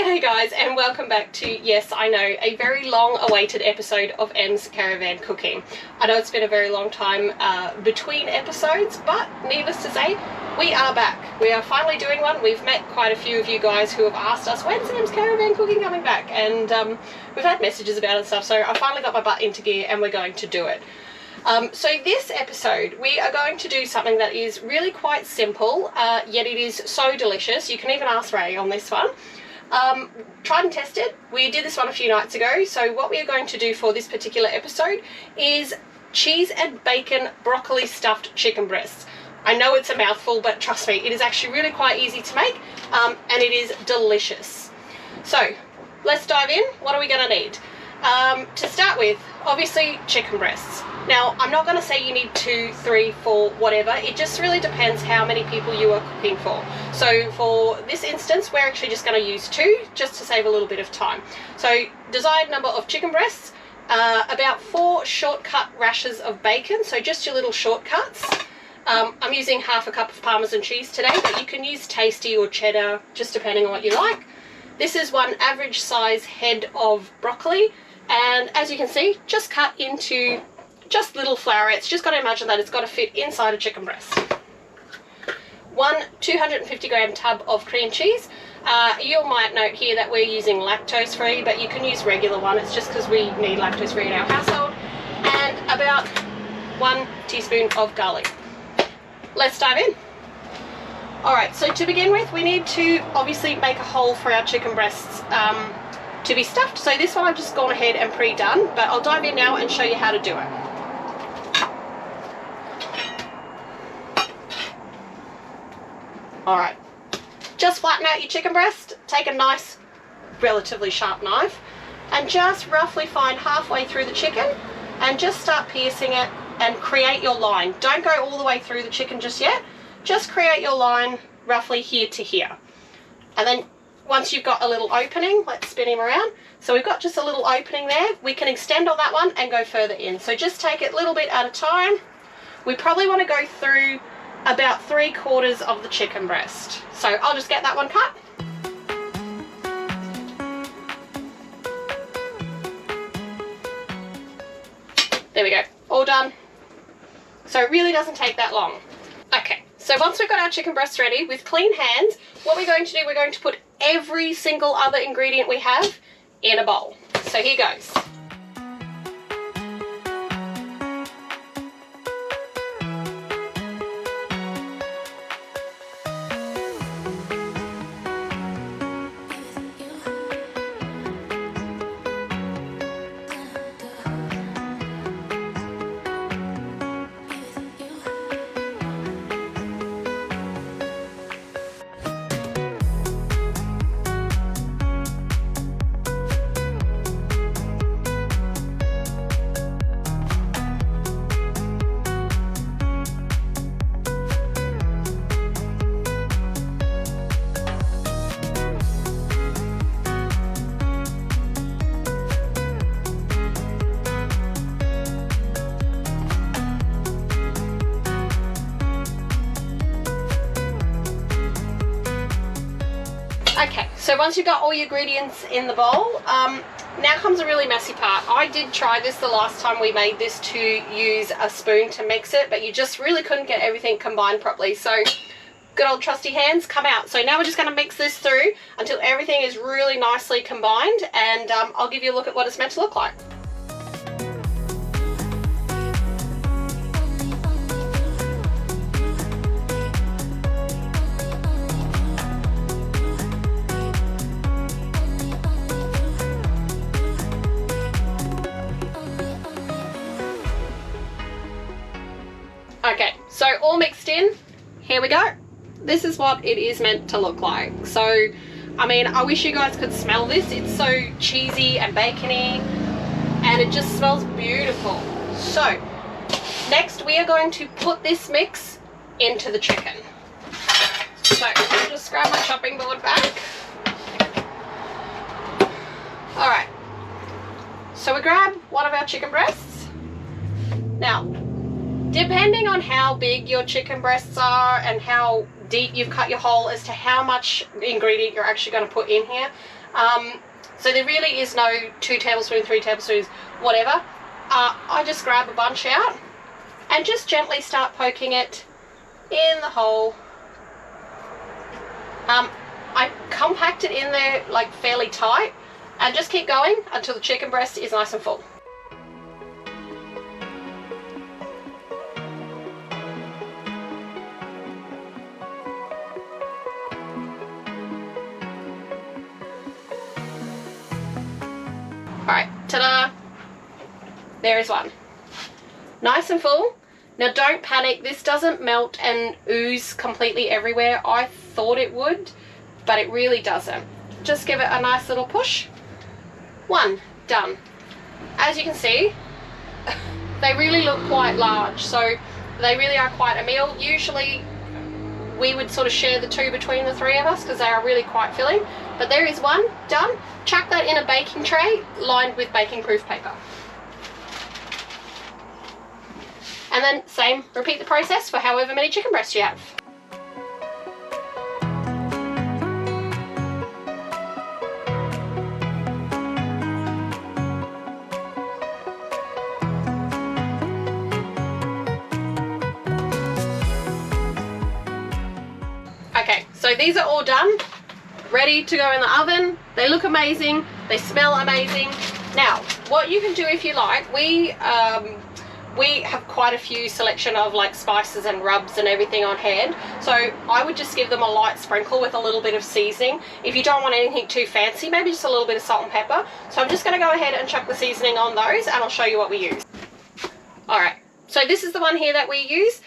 G'day guys, and welcome back to, yes I know, a very long awaited episode of Em's Caravan Cooking. I know it's been a very long time between episodes, but needless to say, we are back. We are finally doing one. We've met quite a few of you guys who have asked us, when's Em's Caravan Cooking coming back? And we've had messages about it and stuff, so I finally got my butt into gear and we're going to do it. So this episode we are going to do something that is really quite simple, yet it is so delicious. You can even ask Ray on this one. Tried and tested. We did this one a few nights ago, so what we are going to do for this particular episode is cheese and bacon broccoli stuffed chicken breasts. I know it's a mouthful, but trust me, it is actually really quite easy to make, and it is delicious. So let's dive in. What are we going to need? To start with, obviously chicken breasts. Now, I'm not going to say you need 2, 3, 4, whatever. It just really depends how many people you are cooking for. So for this instance, we're actually just going to use 2, just to save a little bit of time. So desired number of chicken breasts, about 4 shortcut rashers of bacon, so just your little shortcuts. I'm using half a cup of Parmesan cheese today, but you can use tasty or cheddar, just depending on what you like. This is 1 average size head of broccoli, and as you can see, just cut into just little florets. Just got to imagine that it's got to fit inside a chicken breast. 1 250 gram tub of cream cheese. You might note here that we're using lactose free, but you can use regular one. It's just because we need lactose free in our household. And about 1 teaspoon of garlic. Let's dive in. Alright, so to begin with, we need to obviously make a hole for our chicken breasts to be stuffed. So this one I've just gone ahead and pre-done, but I'll dive in now and show you how to do it. Alright, just flatten out your chicken breast, take a nice, relatively sharp knife, and just roughly find halfway through the chicken, and just start piercing it and create your line. Don't go all the way through the chicken just yet, just create your line roughly here to here. And then once you've got a little opening, let's spin him around. So we've got just a little opening there, we can extend on that one and go further in. So just take it a little bit at a time. We probably want to go through about 3/4 of the chicken breast. So I'll just get that one cut. There we go, all done. So it really doesn't take that long. Okay, so once we've got our chicken breasts ready with clean hands, what we're going to do, we're going to put every single other ingredient we have in a bowl. So here goes. Okay, so once you've got all your ingredients in the bowl, now comes a really messy part. I did try this the last time we made this to use a spoon to mix it, but you just really couldn't get everything combined properly. So good old trusty hands come out. So now we're just going to mix this through until everything is really nicely combined, and I'll give you a look at what it's meant to look like. Okay, so all mixed in, here we go. This is what it is meant to look like. So, I mean, I wish you guys could smell this. It's so cheesy and bacony, and it just smells beautiful. So, next we are going to put this mix into the chicken. So, I'll just grab my chopping board back. Alright, so we grab one of our chicken breasts. Now, depending on how big your chicken breasts are and how deep you've cut your hole as to how much ingredient you're actually going to put in here, So there really is no 2 tablespoons, 3 tablespoons, whatever. I just grab a bunch out and just gently start poking it in the hole. I compact it in there like fairly tight and just keep going until the chicken breast is nice and full. Alright, ta-da! There is one. Nice and full. Now don't panic, this doesn't melt and ooze completely everywhere. I thought it would, but it really doesn't. Just give it a nice little push. 1, done. As you can see, they really look quite large, so they really are quite a meal. Usually we would sort of share the 2 between the 3 of us because they are really quite filling. But there is 1 done. Chuck that in a baking tray lined with baking proof paper. And then same, repeat the process for however many chicken breasts you have. Okay, so these are all done, ready to go in the oven. They look amazing, they smell amazing. Now, what you can do if you like, we have quite a few selection of like spices and rubs and everything on hand, so I would just give them a light sprinkle with a little bit of seasoning. If you don't want anything too fancy, maybe just a little bit of salt and pepper. So I'm just going to go ahead and chuck the seasoning on those and I'll show you what we use. Alright, so this is the one here that we use.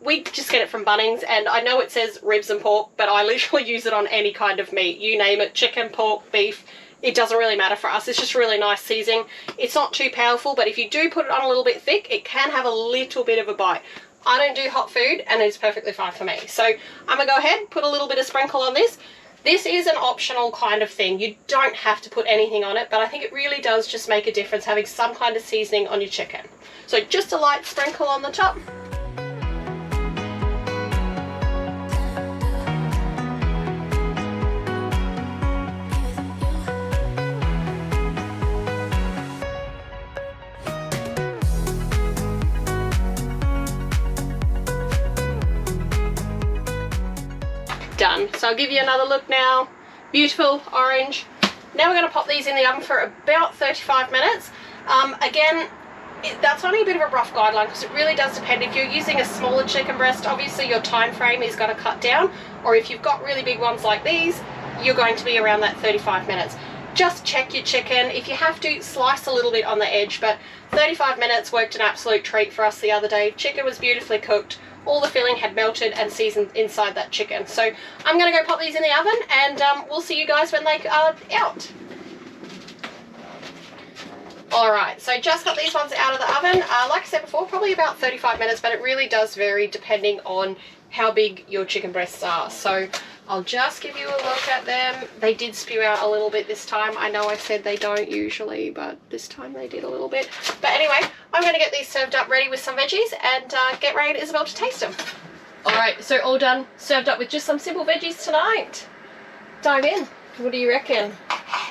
We just get it from Bunnings, and I know it says ribs and pork, but I literally use it on any kind of meat. You name it, chicken, pork, beef. It doesn't really matter for us. It's just really nice seasoning. It's not too powerful, but if you do put it on a little bit thick, it can have a little bit of a bite. I don't do hot food, and it's perfectly fine for me. So I'm going to go ahead, put a little bit of sprinkle on this. This is an optional kind of thing. You don't have to put anything on it, but I think it really does just make a difference having some kind of seasoning on your chicken. So just a light sprinkle on the top. Done. So I'll give you another look now. Beautiful orange. Now we're going to pop these in the oven for about 35 minutes. Again, that's only a bit of a rough guideline because it really does depend. If you're using a smaller chicken breast, obviously your time frame is going to cut down, or if you've got really big ones like these, you're going to be around that 35 minutes. Just check your chicken. If you have to, slice a little bit on the edge, but 35 minutes worked an absolute treat for us the other day. Chicken was beautifully cooked. All the filling had melted and seasoned inside that chicken. So I'm going to go pop these in the oven, and we'll see you guys when they are out. Alright, so just got these ones out of the oven. Like I said before, probably about 35 minutes, but it really does vary depending on how big your chicken breasts are. So I'll just give you a look at them. They did spew out a little bit this time. I know I said they don't usually, but this time they did a little bit. But anyway, I'm going to get these served up ready with some veggies and get ready to Isabel to taste them. Alright, so all done, served up with just some simple veggies tonight. Dive in. What do you reckon?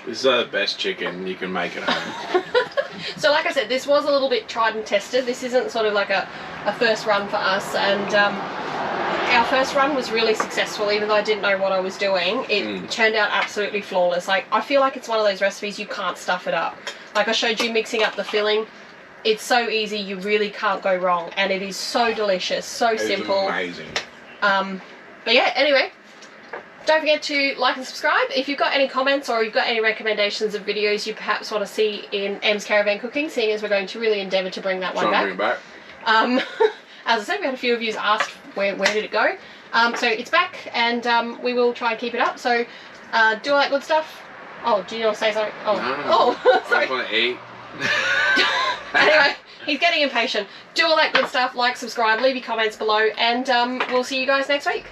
This is the best chicken you can make at home. So like I said, this was a little bit tried and tested. This isn't sort of like a first run for us, and our first run was really successful. Even though I didn't know what I was doing, it turned out absolutely flawless. Like, I feel like it's one of those recipes you can't stuff it up. Like I showed you mixing up the filling. It's so easy, you really can't go wrong, and it is so delicious, so simple. Amazing. But yeah, anyway, don't forget to like and subscribe. If you've got any comments or you've got any recommendations of videos you perhaps want to see in Em's Caravan Cooking, seeing as we're going to really endeavour to bring that one back. Bring it back. As I said, we had a few of you asked where did it go. So it's back, and we will try and keep it up. So do all that good stuff. Oh, do you want to say something? Oh, no. Oh sorry. I just want to eat. Anyway, he's getting impatient. Do all that good stuff, like, subscribe, leave your comments below, and we'll see you guys next week.